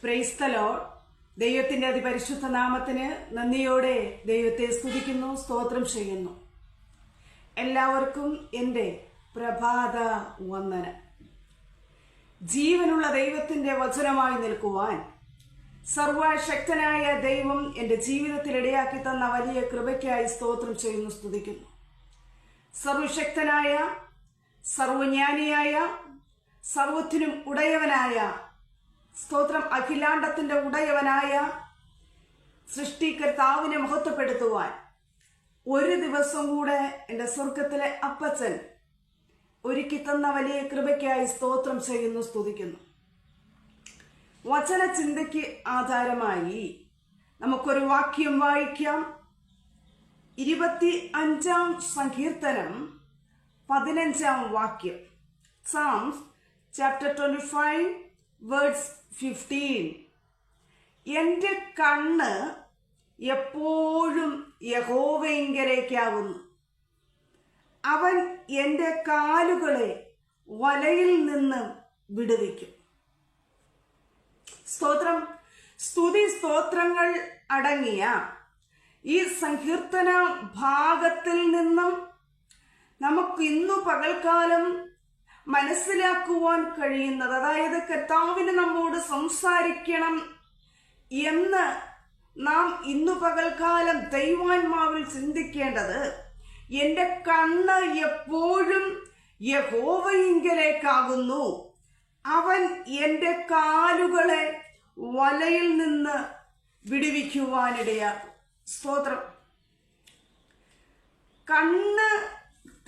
Praise the Lord. ദൈവത്തിന്റെ അതിപരിശുദ്ധ നാമത്തിന് നന്ദിയോടെ ദൈവത്തെ സ്തുതിക്കുന്നു, സ്തോത്രം ചെയ്യുന്നു. എല്ലാവർക്കും എൻ്റെ പ്രഭാത വന്ദനം. ജീവനുള്ള ദൈവത്തിന്റെ വചനമായി നിൽക്കുവാൻ സർവശക്തനായ ദൈവം എൻ്റെ ജീവിതത്തിൽ ഇടയാക്കി തന്ന വലിയ കൃപയ്ക്കായി സ്തോത്രം ചെയ്യുന്നു, സ്തുതിക്കുന്നു. സർവശക്തനായ, സർവജ്ഞാനിയായ, സർവത്തിനും ഉടയവനായ, സ്തോത്രം, അഖിലാണ്ടത്തിന്റെ ഉടയവനായ സൃഷ്ടികർത്താവിനെ മഹത്വപ്പെടുത്തുവാൻ ഒരു ദിവസം കൂടെ എൻ്റെ സ്വർഗത്തിലെ അപ്പച്ചൻ ഒരുക്കി തന്ന വലിയ കൃപയ്ക്കായി സ്തോത്രം ചെയ്യുന്നു, സ്തുതിക്കുന്നു. വചന ചിന്തയ്ക്ക് ആധാരമായി നമുക്കൊരു വാക്യം വായിക്കാം. 25-ാം സങ്കീർത്തനം 15-ാം വാക്യം. Psalms chapter 25 verse 15. എൻ്റെ കണ്ണ് എപ്പോഴും യഹോവയിങ്കലേക്കാകുന്നു. അവൻ എൻ്റെ കാലുകളെ വലയിൽ നിന്ന് വിടുവിക്കും. സ്തോത്രം. സ്തുതി സ്തോത്രങ്ങൾ അടങ്ങിയ ഈ സങ്കീർത്തന ഭാഗത്തിൽ നിന്നും നമുക്ക് ഇന്നു പകൽക്കാലം മനസ്സിലാക്കുവാൻ കഴിയുന്നത്, അതായത് കർത്താവിന് നമ്മോട് സംസാരിക്കണം എന്ന് നാം ഇന്നു പകൽക്കാലം ദൈവാത്മാവിൽ ചിന്തിക്കേണ്ടത്, എൻ്റെ കണ്ണ് എപ്പോഴും യഹോവയിങ്കലേക്കാകുന്നു. അവൻ എൻ്റെ കാലുകളെ വലയിൽ നിന്ന് വിടുവിക്കുവാനിടയാകും. സ്തോത്രം. കണ്ണ്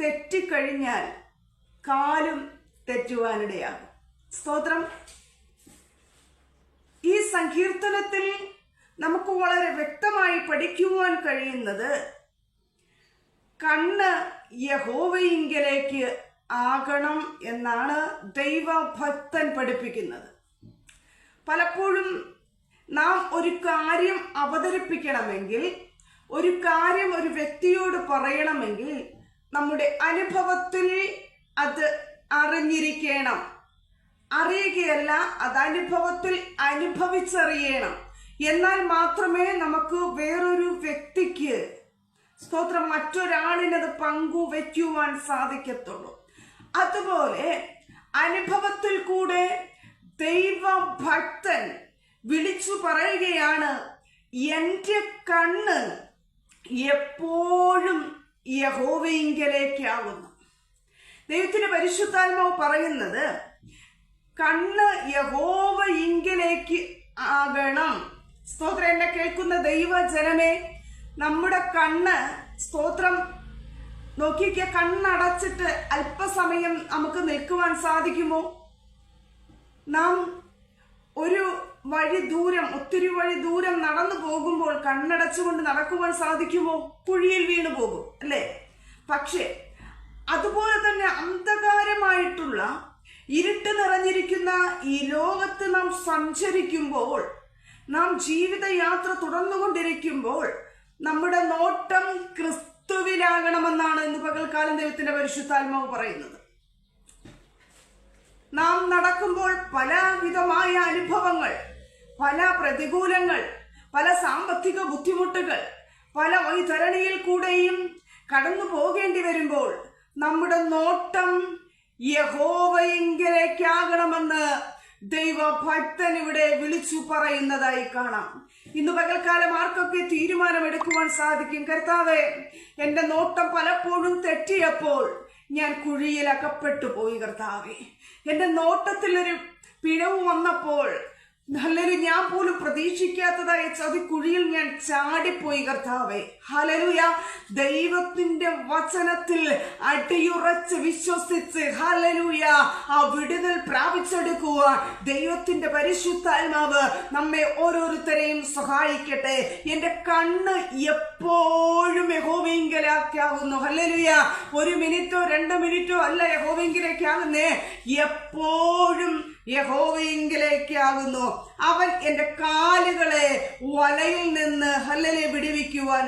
തെറ്റിക്കഴിഞ്ഞാൽ കാലും തെറ്റുവാനിടയാകും. സ്തോത്രം. ഈ സങ്കീർത്തനത്തിൽ നമുക്ക് വളരെ വ്യക്തമായി പഠിക്കുവാൻ കഴിയുന്നത്, കണ്ണ് യഹോവയിങ്കലേക്ക് ആകണം എന്നാണ് ദൈവഭക്തൻ പഠിപ്പിക്കുന്നത്. പലപ്പോഴും നാം ഒരു കാര്യം അവതരിപ്പിക്കണമെങ്കിൽ, ഒരു കാര്യം ഒരു വ്യക്തിയോട് പറയണമെങ്കിൽ നമ്മുടെ അനുഭവത്തിൽ അത് അറിഞ്ഞിരിക്കണം. അറിയുകയല്ല, അത് അനുഭവത്തിൽ അനുഭവിച്ചറിയണം. എന്നാൽ മാത്രമേ നമുക്ക് വേറൊരു വ്യക്തിക്ക്, സ്തോത്രം, മറ്റൊരാളിനത് പങ്കുവയ്ക്കുവാൻ സാധിക്കത്തുള്ളൂ. അതുപോലെ അനുഭവത്തിൽ കൂടെ ദൈവഭക്തൻ വിളിച്ചു പറയുകയാണ്, എൻ്റെ കണ്ണ് എപ്പോഴും യഹോവയിങ്കലേക്കാകുന്നു. ദൈവത്തിന്റെ പരിശുദ്ധാത്മാവ് പറയുന്നത്, കണ്ണ് യഹോവയിങ്കലേക്ക് ആകണം. സ്തോത്രം. എന്നെ കേൾക്കുന്ന ദൈവജനമേ, നമ്മുടെ കണ്ണ്, സ്തോത്രം, നോക്കിക്കുക, കണ്ണടച്ചിട്ട് അല്പസമയം നമുക്ക് നിൽക്കുവാൻ സാധിക്കുമോ? നാം ഒരു ഒത്തിരി വഴി ദൂരം നടന്നു പോകുമ്പോൾ കണ്ണടച്ചുകൊണ്ട് നടക്കുവാൻ സാധിക്കുമോ? കുഴിയിൽ വീണു പോകും, അല്ലേ? പക്ഷേ അതുപോലെ തന്നെ അന്ധകാരമായിട്ടുള്ള, ഇരുട്ട് നിറഞ്ഞിരിക്കുന്ന ഈ ലോകത്ത് നാം സഞ്ചരിക്കുമ്പോൾ, നാം ജീവിതയാത്ര തുടർന്നുകൊണ്ടിരിക്കുമ്പോൾ നമ്മുടെ നോട്ടം ക്രിസ്തുവിലാകണമെന്നാണ് ഇന്ന് പകൽക്കാലം ദൈവത്തിന്റെ പരിശുദ്ധാത്മാവ് പറയുന്നത്. നാം നടക്കുമ്പോൾ പലവിധമായ അനുഭവങ്ങൾ, പല പ്രതികൂലങ്ങൾ, പല സാമ്പത്തിക ബുദ്ധിമുട്ടുകൾ, പല വൈതരണിയിൽ കൂടെയും കടന്നു പോകേണ്ടി വരുമ്പോൾ നമ്മുടെ നോട്ടം യഹോവയിങ്കലേക്കാകണമെന്ന് ദൈവഭക്തൻ ഇവിടെ വിളിച്ചു പറയുന്നതായി കാണാം. ഇന്ന് പകൽക്കാലം ആർക്കൊക്കെ തീരുമാനമെടുക്കുവാൻ സാധിക്കും, കർത്താവേ, എൻ്റെ നോട്ടം പലപ്പോഴും തെറ്റിയപ്പോൾ ഞാൻ കുഴിയിൽ അകപ്പെട്ടു പോയി. കർത്താവേ, എൻ്റെ നോട്ടത്തിലൊരു പിഴവ് വന്നപ്പോൾ, നല്ലൊരു ഞാൻ പോലും പ്രതീക്ഷിക്കാത്തതായ ചതിക്കുഴിയിൽ ഞാൻ ചാടിപ്പോയി. കർത്താവേ, ഹല്ലേലൂയ. ദൈവത്തിന്റെ വചനത്തിൽ അടിയുറച്ച് വിശ്വസിച്ച്, ഹല്ലേലൂയ, ആ വിടുതൽ പ്രാപിച്ചെടുക്കുവാൻ ദൈവത്തിന്റെ പരിശുദ്ധാത്മാവ് നമ്മെ ഓരോരുത്തരെയും സഹായിക്കട്ടെ. എൻ്റെ കണ്ണ് എപ്പോഴും യഹോവയിങ്കലേക്കാകുന്നു. ഹല്ലേലൂയ. 1 മിനിറ്റോ 2 മിനിറ്റോ അല്ല യഹോവയിങ്കലേക്കാകുന്നേ, എപ്പോഴും യഹോവയിങ്കലേക്കാകുന്നു. അവൻ എൻ്റെ കാലുകളെ വലയിൽ നിന്ന് ഹല്ലേലൂയ വിടുവിക്കുവാൻ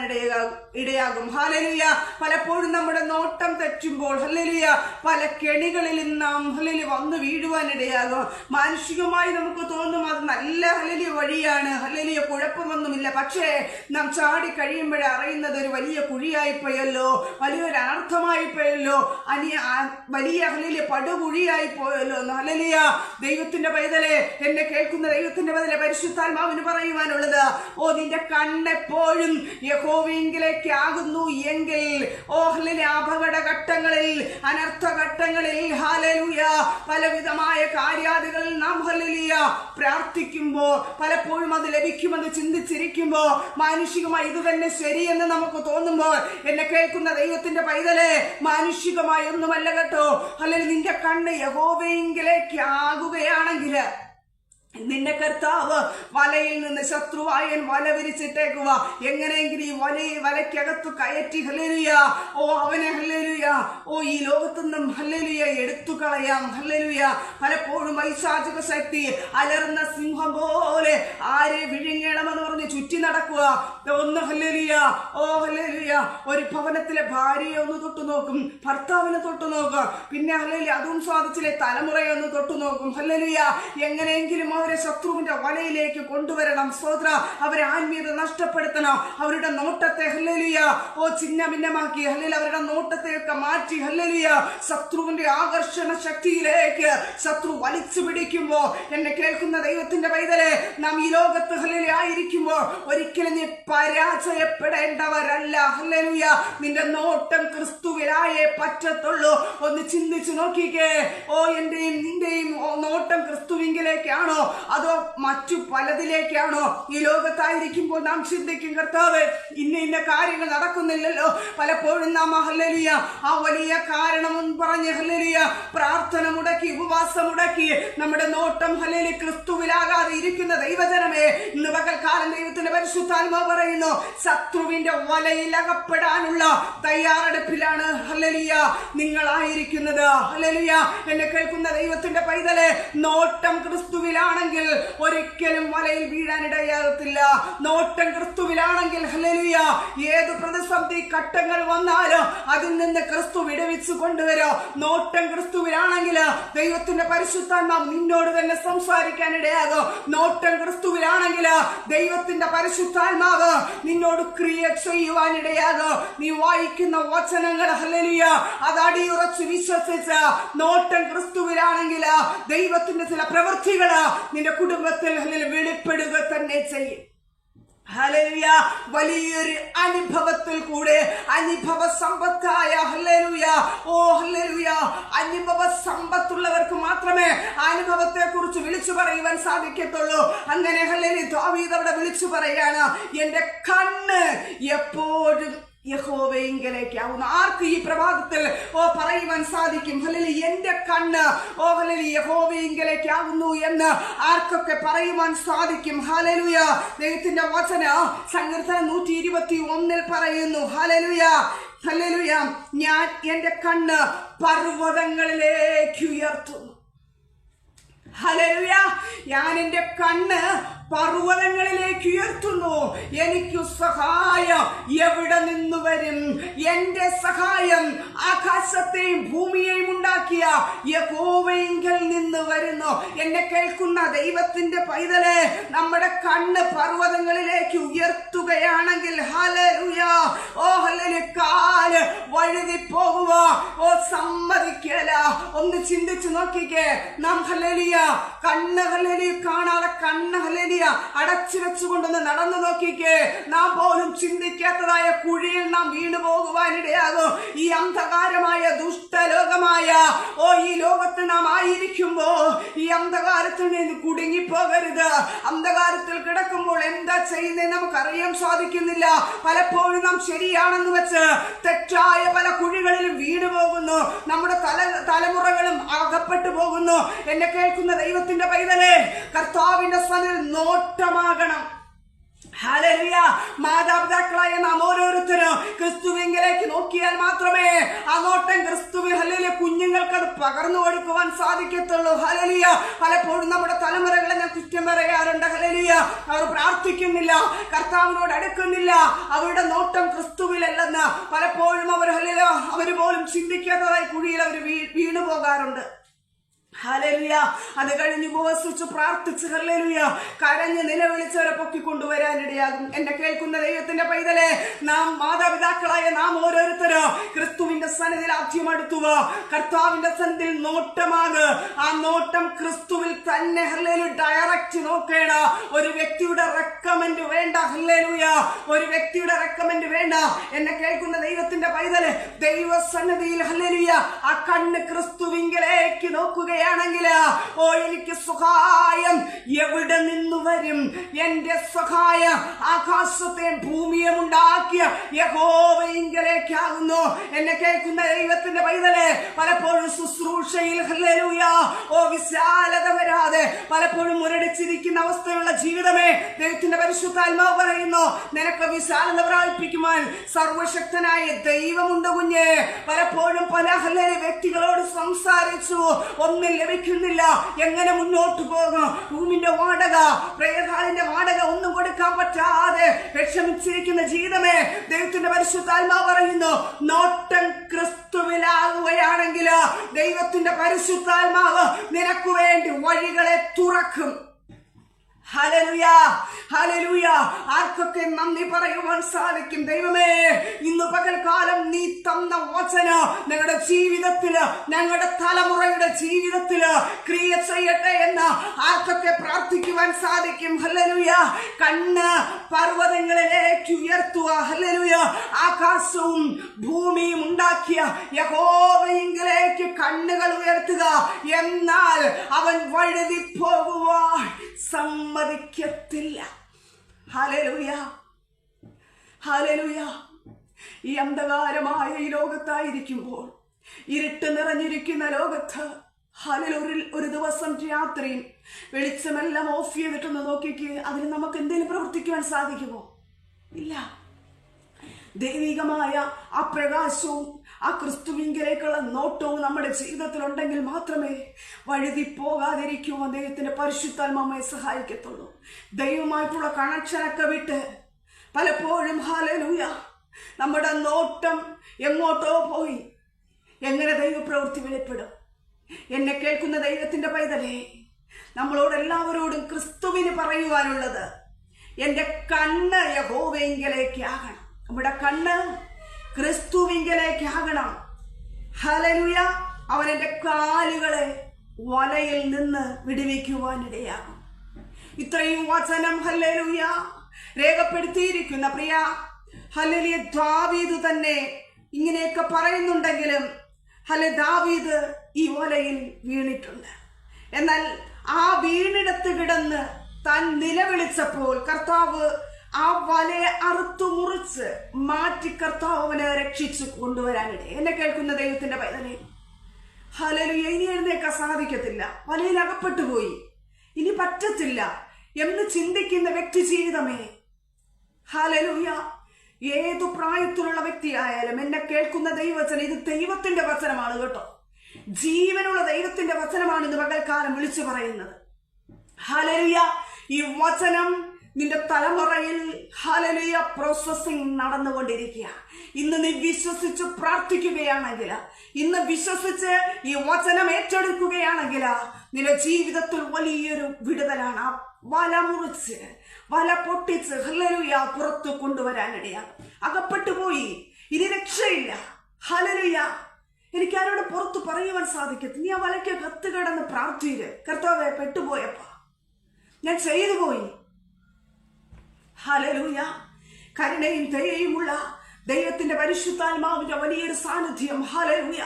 ഇടയാകും. ഹല്ലേലൂയ. പലപ്പോഴും നമ്മുടെ നോട്ടം തെറ്റുമ്പോൾ ഹല്ലേലൂയ പല കെണികളിലും നാം ഹല്ലേലൂയ വന്നു വീഴുവാൻ ഇടയാകും. മാനുഷികമായി നമുക്ക് തോന്നും അത് നല്ല നല്ല ഹല്ലേലൂയ വഴിയാണ്, ഹല്ലേലൂയ കുഴപ്പമൊന്നുമില്ല. പക്ഷേ നാം ചാടി കഴിയുമ്പോഴേ അറിയുന്നത് ഒരു വലിയ കുഴിയായിപ്പോയല്ലോ, വലിയൊരു അനർത്ഥമായിപ്പോയല്ലോ, വലിയ ഹല്ലേലൂയ പടുകുഴിയായി പോയല്ലോ. ഹല്ലേലൂയ ദൈവത്തിന്റെ പൈതലെ, എന്നെ കേൾക്കുന്ന ദൈവത്തിന്റെ പൈതലെ, പരിശുദ്ധാത്മാവിന് പറയുവാനുള്ളത്, നിന്റെ കണ്ണെപ്പോഴും യഹോവയിലേക്ക് ആകുന്നു എങ്കിൽ, ഹല്ലേലൂയ അപകടഘട്ടങ്ങളിൽ, അനർത്ഥഘട്ടങ്ങളിൽ, ഹല്ലേലൂയ പലവിധമായ കാര്യാദികളിൽ നാം ഹല്ലേലൂയ പ്രാർത്ഥിക്കുമ്പോ, പലപ്പോഴും അത് ലഭിക്കുമെന്ന് ചിന്തിച്ചിരിക്കുമ്പോ, മാനുഷികമായി ഇത് തന്നെ ശരിയെന്ന് നമുക്ക് തോന്നുമ്പോൾ, എന്നെ കേൾക്കുന്ന ദൈവത്തിന്റെ പൈതലെ, മാനുഷികമായി ഒന്നുമല്ല കേട്ടോ. അല്ലെങ്കിൽ നിന്റെ കണ്ണ് യഹോവയിലേക്ക് ആകുകയാണെങ്കിൽ, നിന്റെ കർത്താവ് വലയിൽ നിന്ന് ശത്രുവായൻ വല വിരിച്ചിട്ടേക്കുക. എങ്ങനെയെങ്കിലും ഈ വലയ്ക്കകത്ത് കയറ്റി ഹല്ലേലൂയ അവനെ ഹല്ലേലൂയ ഈ ലോകത്തുനിന്നും ഹല്ലേലൂയ എടുത്തു കളയാം. ഹല്ലേലൂയ പലപ്പോഴും പൈശാചിക ശക്തി അലറുന്ന സിംഹം പോലെ ആരെ വിഴുങ്ങണമെന്ന് പറഞ്ഞ് ചുറ്റി നടക്കുക. ഒന്ന് ഹല്ലേലൂയ ഹല്ലേലൂയ ഒരു ഭവനത്തിലെ ഭാര്യയെ ഒന്ന് തൊട്ടു നോക്കും, ഭർത്താവിനെ തൊട്ടു നോക്കും, പിന്നെ ഹല്ലേലൂയ അതും സാധിച്ചില്ലേ തലമുറയെ ഒന്ന് തൊട്ടു നോക്കും. ഹല്ലേലൂയ എങ്ങനെയെങ്കിലും അവരെ ശത്രുവിന്റെ വലയിലേക്ക് കൊണ്ടുവരണം. സ്തോത്ര, അവരെ ആത്മീയത നഷ്ടപ്പെടുത്തണം. അവരുടെ നോട്ടത്തെ ഹല്ലേലൂയ ചിഹ്ന ഭിന്നമാക്കി, ഹല്ലേലൂയ അവരുടെ നോട്ടത്തെയൊക്കെ മാറ്റി, ഹല്ലേലൂയ ശത്രുവിന്റെ ആകർഷണ ശക്തിയിലേക്ക് ശത്രു വലിച്ചു പിടിക്കുമ്പോ, എന്നെ കേൾക്കുന്ന ദൈവത്തിന്റെ പൈതലെ, നാം ഈ ലോകത്ത് ഹല്ലേലൂയ ആയിരിക്കുമ്പോ ഒരിക്കലും നീ പരാജയപ്പെടേണ്ടവരല്ല. ഹല്ലേലൂയ നിന്റെ നോട്ടം ക്രിസ്തുവിലായേ പറ്റത്തുള്ളൂ. ഒന്ന് ചിന്തിച്ചു നോക്കിക്കേ, എന്റെയും നിന്റെയും നോട്ടം ക്രിസ്തുവിങ്കിലേക്കാണോ അതോ മറ്റു പലതിലേക്കാണോ? ഈ ലോകത്തായിരിക്കുമ്പോൾ നാം ചിന്തിക്കും, കർത്താവ് ഇന്ന കാര്യങ്ങൾ നടക്കുന്നില്ലല്ലോ. പലപ്പോഴും നാം ഹല്ലേലൂയ ആ വലിയ കാരണമെന്ന് പറഞ്ഞ് ഹല്ലേലൂയ പ്രാർത്ഥന മുടക്കി, ഉപവാസം മുടക്കി, നമ്മുടെ നോട്ടം ഹല്ലേലൂയ ക്രിസ്തുവിലാകാതെ ഇരിക്കുന്ന ദൈവജനമേ, ഇന്ന് പകൽക്കാലം ദൈവത്തിന്റെ പരിശുദ്ധാത്മാവ് പറയുന്നു, ശത്രുവിന്റെ വലയിൽ അകപ്പെടാനുള്ള തയ്യാറെടുപ്പിലാണ് ഹല്ലേലൂയ നിങ്ങളായിരിക്കുന്നത്. ഹല്ലേലൂയ എന്നെ കേൾക്കുന്ന ദൈവത്തിന്റെ പൈതലെ, നോട്ടം ക്രിസ്തുവിലാണെങ്കിൽ ഒരിക്കലും വലയിൽ വീഴാനിടയാകത്തില്ല. നോട്ടം ക്രിസ്തുവിലാണെങ്കിൽ ഹല്ലേലൂയ ഏത് പ്രതിസന്ധി ഘട്ടങ്ങൾ വന്നാലും അതിൽ നിന്ന് ക്രിസ്തു വിടുവിച്ചു കൊണ്ടുവരും. നോട്ടം ക്രിസ്തുവിലാണെങ്കിൽ ദൈവത്തിന്റെ പരിശുദ്ധാത്മാവ് നിന്നോട് തന്നെ സംസാരിക്കാനിടയാകും. നോട്ടം ക്രിസ്തുവിലാണെങ്കിൽ ദൈവത്തിന്റെ പരിശുദ്ധാത്മാവ് നിന്നോട് ക്രിയ ചെയ്യുവാനിടയാകും. നീ വായിക്കുന്ന വചനങ്ങൾ ഹല്ലേലൂയ അത് അടിയുറച്ച് വിശ്വസിച്ച് നോട്ടം ക്രിസ്തുവിലാണെങ്കിൽ ദൈവത്തിന്റെ ചില പ്രവൃത്തികൾ നിന്റെ കുടുംബത്തിൽ വെളിപ്പെടുക തന്നെ ചെയ്യും. ഹല്ലേലൂയ വലിയൊരു അനുഭവത്തിൽ കൂടെ, അനുഭവ സമ്പത്തായ ഹല്ലേലൂയ ഹല്ലേലൂയ അനുഭവ സമ്പത്തുള്ളവർക്ക് മാത്രമേ അനുഭവത്തെ കുറിച്ച് വിളിച്ചു പറയുവാൻ സാധിക്കത്തുള്ളൂ. അങ്ങനെ ഹല്ലേലൂയ ദാവീദ് അവിടെ വിളിച്ചു പറയാണ്, എന്റെ കണ്ണ് എപ്പോഴും യഹോവയിങ്കലേക്കാവുന്നു. ആർക്ക് ഈ പ്രഭാതത്തിൽ പറയുവാൻ സാധിക്കും? ഹല്ലേലൂയ എന്റെ കണ്ണ് ഹല്ലേലൂയ യഹോവയിങ്കലേക്കാവുന്നു എന്ന് ആർക്കൊക്കെ പറയുവാൻ സാധിക്കും? ഹല്ലേലൂയ ദൈവത്തിന്റെ വചനം സങ്കീർത്തനം 121 പറയുന്നു, ഹല്ലേലൂയ ഹല്ലേലൂയ ഞാൻ എന്റെ കണ്ണ് പർവ്വതങ്ങളിലേക്ക് ഉയർത്തുന്നു. ഹല്ലേലൂയ ഞാൻ എന്റെ കണ്ണ് പർവ്വതങ്ങളിലേക്ക് ഉയർത്തുന്നു. എനിക്ക് സഹായം എവിടെ നിന്ന് വരും? എന്റെ സഹായം ആകാശത്തെയും ഭൂമിയെയും ഉണ്ടാക്കിയ യഹോവയിങ്കൽ നിന്ന് വരുന്നു. എന്നെ കേൾക്കുന്ന ദൈവത്തിന്റെ പൈതലെ, നമ്മുടെ കണ്ണ് പർവ്വതങ്ങളിലേക്ക് ഉയർത്തുകയാണെങ്കിൽ ഹല്ലേലൂയ ഹല്ലേലൂയ കാല് വഴുതി പോകുക സമ്മതിക്കല. ഒന്ന് ചിന്തിച്ചു നോക്കിക്കേ, നാം ഹല്ലേലൂയ കണ്ണ് ഹല്ലേലൂയ കാണാതെ കണ്ണ് ഹല്ലേലൂയ അടച്ചു വെച്ചുകൊണ്ടൊന്ന് നടന്നു നോക്കിക്കേ, നാം പോലും ചിന്തിക്കാത്തതായ കുഴിയിൽ നാം വീണു പോകുവാനിടയാകും. ഈ അന്ധകാരമായ ദുഷ്ടലോകമായ ഈ ലോകത്ത് നാം ആയിരിക്കുമ്പോ ഈ അന്ധകാരത്തിൽ നിന്ന് കുടുങ്ങിപ്പോകരുത്. അന്ധകാരത്തിൽ കിടക്കുമ്പോൾ എന്താ ചെയ്യുന്നതെന്ന് നമുക്കറിയാൻ സാധിക്കുന്നില്ല. പലപ്പോഴും നാം ശരിയാണെന്ന് വെച്ച് തെറ്റായ പല കുഴികളിൽ വീണു പോകുന്നു. നമ്മുടെ തലമുറകളും അകപ്പെട്ടു പോകുന്നു. എന്നെ കേൾക്കുന്ന ദൈവത്തിന്റെ പൈതലെ, കർത്താവിന്റെ സന്നിധിയിൽ നോട്ടമാകണം. ഹല്ലേലൂയ മാതാപിതാക്കളായ നാം ഓരോരുത്തരും ക്രിസ്തുവിലേക്ക് നോക്കിയാൽ മാത്രമേ ആ നോട്ടം ക്രിസ്തുവിൽ ഹല്ലേലൂയ കുഞ്ഞുങ്ങൾക്ക് അത് പകർന്നു കൊടുക്കുവാൻ സാധിക്കത്തുള്ളൂ. ഹല്ലേലൂയ പലപ്പോഴും നമ്മുടെ തലമുറകളെ ഞാൻ കുറ്റം പറയാറുണ്ട്. ഹല്ലേലൂയ അവർ പ്രാർത്ഥിക്കുന്നില്ല, കർത്താവിനോട് അടുക്കുന്നില്ല, അവരുടെ നോട്ടം ക്രിസ്തുവിലല്ലെന്ന് പലപ്പോഴും അവർ ഹല്ലേലൂയ അവർ പോലും ചിന്തിക്കാത്തതായ കുഴിയിൽ അവർ വീണു പോകാറുണ്ട്. ഹല്ലേലൂയ. അത് കഴിഞ്ഞ് ഉപവസിച്ച് പ്രാർത്ഥിച്ച് ഹല്ലേലൂയ കരഞ്ഞ് നിലവിളിച്ചവരെ പൊക്കിക്കൊണ്ടുവരാനിടയാകും. എന്നെ കേൾക്കുന്ന ദൈവത്തിന്റെ പൈതലെ, നാം മാതാപിതാക്കളായ നാം ഓരോരുത്തരും ക്രിസ്തുവിന്റെ സന്നിധിയിൽ ആദ്യം അടുത്തുക. കർത്താവിന്റെ സന്നിധിയിൽ നോട്ടമാക്. ആ നോട്ടം ക്രിസ്തുവിൽ തന്നെ ഹല്ലേലൂയ ഡയറക്റ്റ് നോക്കേണ. ഒരു വ്യക്തിയുടെ റെക്കമെന്റ് വേണ്ട. ഹല്ലേലൂയ, ഒരു വ്യക്തിയുടെ റെക്കമെന്റ് വേണ്ട. എന്നെ കേൾക്കുന്ന ദൈവത്തിന്റെ പൈതലെ, ദൈവസന്നിധിയിൽ ഹല്ലേലൂയ ആ കണ്ണ് ക്രിസ്തുവിങ്കലേക്ക് നോക്കുകയാണ് ണെങ്കിൽ ഓ എനിക്ക് സഹായം എവിടെ നിന്ന് വരും? എന്റെ സഹായം ആകാശത്തെയും ഭൂമിയും ഉണ്ടാക്കിയ യഹോവയിങ്കലേക്കാകുന്നു. എന്നെ കേൾക്കുന്ന ദൈവത്തിന്റെ പൈതലെ, പലപ്പോഴും ശുശ്രൂഷയിൽ ഹല്ലേലൂയ വിശാലത വരാതെ പലപ്പോഴും മുരടിച്ചിരിക്കുന്ന അവസ്ഥയുള്ള ജീവിതമേ, ദൈവത്തിന്റെ പരിശുദ്ധാത്മാവ് പറയുന്നു, നിനക്ക് വിശാലത പ്രാപിപ്പിക്കുവാൻ സർവശക്തനായ ദൈവമുണ്ട് കുഞ്ഞേ. പലപ്പോഴും പല ഹല്ലേലൂയ വ്യക്തികളോട് സംസാരിച്ചു, ഒന്നും ലഭിക്കുന്നില്ല. എങ്ങനെ മുന്നോട്ട് പോകും? റൂമിന്റെ വാടക, പ്രയർ ഹാളിന്റെ വാടക ഒന്നും കൊടുക്കാൻ പറ്റാതെ വിഷമിച്ചിരിക്കുന്ന ജീവിതമേ, ദൈവത്തിന്റെ പരിശുദ്ധാത്മാവ് പറയുന്നു, നോട്ടം ക്രിസ്തുവിലാകുകയാണെങ്കിൽ ദൈവത്തിന്റെ പരിശുദ്ധാത്മാവ് നിനക്ക് വേണ്ടി വഴികളെ തുറക്കും. Hallelujah, hallelujah. ആർക്കൊക്കെ നന്ദി പറയുവാൻ സാധിക്കും? ദൈവമേ, ഇന്ന് പകൽക്കാലം നീ തന്ന വചനം ഞങ്ങളുടെ ജീവിതത്തില്, ഞങ്ങളുടെ തലമുറയുടെ ജീവിതത്തില് ക്രിയ ചെയ്യട്ടെ എന്ന് ആർക്കൊക്കെ പ്രാർത്ഥിക്കുവാൻ സാധിക്കും? ഹല്ലേലൂയ. കണ്ണ് പർവ്വതങ്ങളിലേക്ക് ഉയർത്തുക. ഹല്ലേലൂയ. ആകാശവും ഭൂമിയും ഉണ്ടാക്കിയ യഹോവയിങ്കലേക്ക് കണ്ണുകൾ ഉയർത്തുക. എന്നാൽ അവൻ വഴുതി പോകുവാൻ സമ്മതിക്കത്തില്ല. Hallelujah, hallelujah. ഈ അന്ധകാരമായ ഈ ലോകത്തായിരിക്കുമ്പോൾ, ഇരുട്ട് നിറഞ്ഞിരിക്കുന്ന ലോകത്ത് ഹല്ലേലൂയ ഒരു ദിവസം രാത്രിയും വെളിച്ചമെല്ലാം ഓഫ് ചെയ്തിട്ടൊന്ന് നോക്കിക്ക്, അതിന് നമുക്ക് എന്തെങ്കിലും പ്രവർത്തിക്കുവാൻ സാധിക്കുമോ? ഇല്ല. ദൈവികമായ ആ പ്രകാശവും ആ ക്രിസ്തുവിങ്കലേക്കുള്ള നോട്ടവും നമ്മുടെ ജീവിതത്തിൽ ഉണ്ടെങ്കിൽ മാത്രമേ വഴുതി പോകാതിരിക്കുവാൻ ദൈവത്തിന്റെ പരിശുദ്ധാത്മാവെ സഹായിക്കത്തുള്ളൂ. ദൈവമായിട്ടുള്ള കണക്ഷനൊക്കെ വിട്ട് പലപ്പോഴും ഹല്ലേലൂയ നമ്മുടെ നോട്ടം എങ്ങോട്ടോ പോയി. എങ്ങനെ ദൈവപ്രവൃത്തി വെളിപ്പെടും? എന്നെ കേൾക്കുന്ന ദൈവത്തിന്റെ പൈതലേ, നമ്മളോട് എല്ലാവരോടും ക്രിസ്തുവിന് പറയുവാനുള്ളത്, എന്റെ കണ്ണ് യഹോവയിങ്കലേക്ക് ആകണം. നമ്മുടെ കണ്ണ് ക്രിസ്തുവിങ്കലേക്ക് ആകണം. ഹല്ലേലൂയ. അവൻ എന്റെ കാലുകളെ വലയിൽ നിന്ന് വിടുവിക്കുവാനിടയാകും. ഇത്രയും വചനം ഹല്ലേലൂയ രേഖപ്പെടുത്തിയിരിക്കുന്ന പ്രിയ ഹല്ലേലൂയ ദാവീദ് തന്നെ ഇങ്ങനെയൊക്കെ പറയുന്നുണ്ടെങ്കിലും ദാവീദ് ഈ വലയിൽ വീണിട്ടുണ്ട്. എന്നാൽ ആ വീണിടത്ത് കിടന്ന് താൻ നിലവിളിച്ചപ്പോൾ കർത്താവ് ആ വലയെ അറുത്തു മുറിച്ച് മാറ്റി കർത്താവ് അവനെ രക്ഷിച്ചു കൊണ്ടുവരാനിടെ. എന്നെ കേൾക്കുന്ന ദൈവത്തിന്റെ പൈതലേ, ഹല്ലേലൂയ, ഇനി എഴുന്നേൽക്കാൻ സാധിക്കത്തില്ല, വലയിൽ അകപ്പെട്ടു പോയി, ഇനി പറ്റത്തില്ല എന്ന് ചിന്തിക്കുന്ന വ്യക്തി ജീവിതമേ, ഹല്ലേലൂയ, ഏതു പ്രായത്തിലുള്ള വ്യക്തിയായാലും എന്നെ കേൾക്കുന്ന ദൈവവചനം, ഇത് ദൈവത്തിന്റെ വചനമാണ് കേട്ടോ, ജീവനുള്ള ദൈവത്തിന്റെ വചനമാണ് ഇന്ന് പകൽക്കാലം വിളിച്ചു പറയുന്നത്. ഹല്ലേലൂയ. ഈ വചനം നിന്റെ തലമുറയിൽ ഹല്ലേലൂയ പ്രോസസ്സിംഗ് നടന്നുകൊണ്ടിരിക്കുക. ഇന്ന് നീ വിശ്വസിച്ച് പ്രാർത്ഥിക്കുകയാണെങ്കിൽ, ഇന്ന് വിശ്വസിച്ച് ഈ വചനം ഏറ്റെടുക്കുകയാണെങ്കിൽ നിന്റെ ജീവിതത്തിൽ വലിയൊരു വിടുതലാണ്. ആ വല മുറിച്ച്, വല പൊട്ടിച്ച് ഹല്ലേലൂയ പുറത്തു കൊണ്ടുവരാനിടയാണ്. അകപ്പെട്ടു പോയി, ഇനി രക്ഷയില്ല. ഹല്ലേലൂയ. എനിക്ക് ആരോട് പുറത്ത് പറയുവാൻ സാധിക്കത്തില്ല. നീ ആ വലയ്ക്ക് കത്ത് കിടന്ന് പ്രാർത്ഥിര്, കർത്താവേ പെട്ടുപോയപ്പാ, ഞാൻ ചെയ്തു പോയി. ഹല്ലേലൂയ. കരുണയും ദയയുമുള്ള ദൈവത്തിന്റെ പരിശുദ്ധാത്മാവിന്റെ വലിയൊരു സാന്നിധ്യം ഹല്ലേലൂയ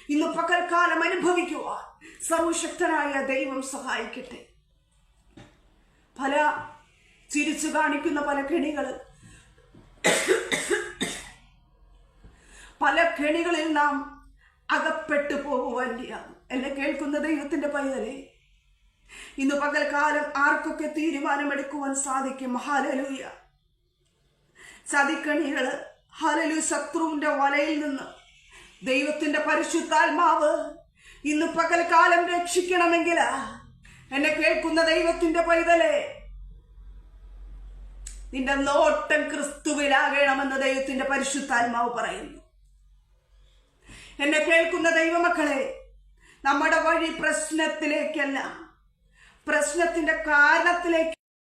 ഇന്ന് പകൽക്കാലം അനുഭവിക്കുവാൻ സർവശക്തനായ ദൈവം സഹായിക്കട്ടെ. പല ചിരിച്ചു കാണിക്കുന്ന പല കെണികളിൽ നാം അകപ്പെട്ടു പോകുവാനിടയാകും. എന്നെ കേൾക്കുന്ന ദൈവത്തിന്റെ പൈതലേ, ഇന്ന് പകൽക്കാലം ആർക്കൊക്കെ തീരുമാനമെടുക്കുവാൻ സാധിക്കും? ഹല്ലേലൂയ. ചതിക്കണികള് ഹല്ലേലൂയ ശത്രുവിന്റെ വലയിൽ നിന്ന് ദൈവത്തിന്റെ പരിശുദ്ധാത്മാവ് ഇന്ന് പകൽക്കാലം രക്ഷിക്കണമെങ്കിൽ എന്നെ കേൾക്കുന്ന ദൈവത്തിന്റെ പൈതലേ, നിന്റെ നോട്ടം ക്രിസ്തുവിലാകണമെന്ന് ദൈവത്തിന്റെ പരിശുദ്ധാത്മാവ് പറയുന്നു. എന്നെ കേൾക്കുന്ന ദൈവമക്കളെ, നമ്മുടെ വഴി പ്രശ്നത്തിലേക്കല്ല, പ്രശ്നത്തിന്റെ കാരണത്തിലേക്ക്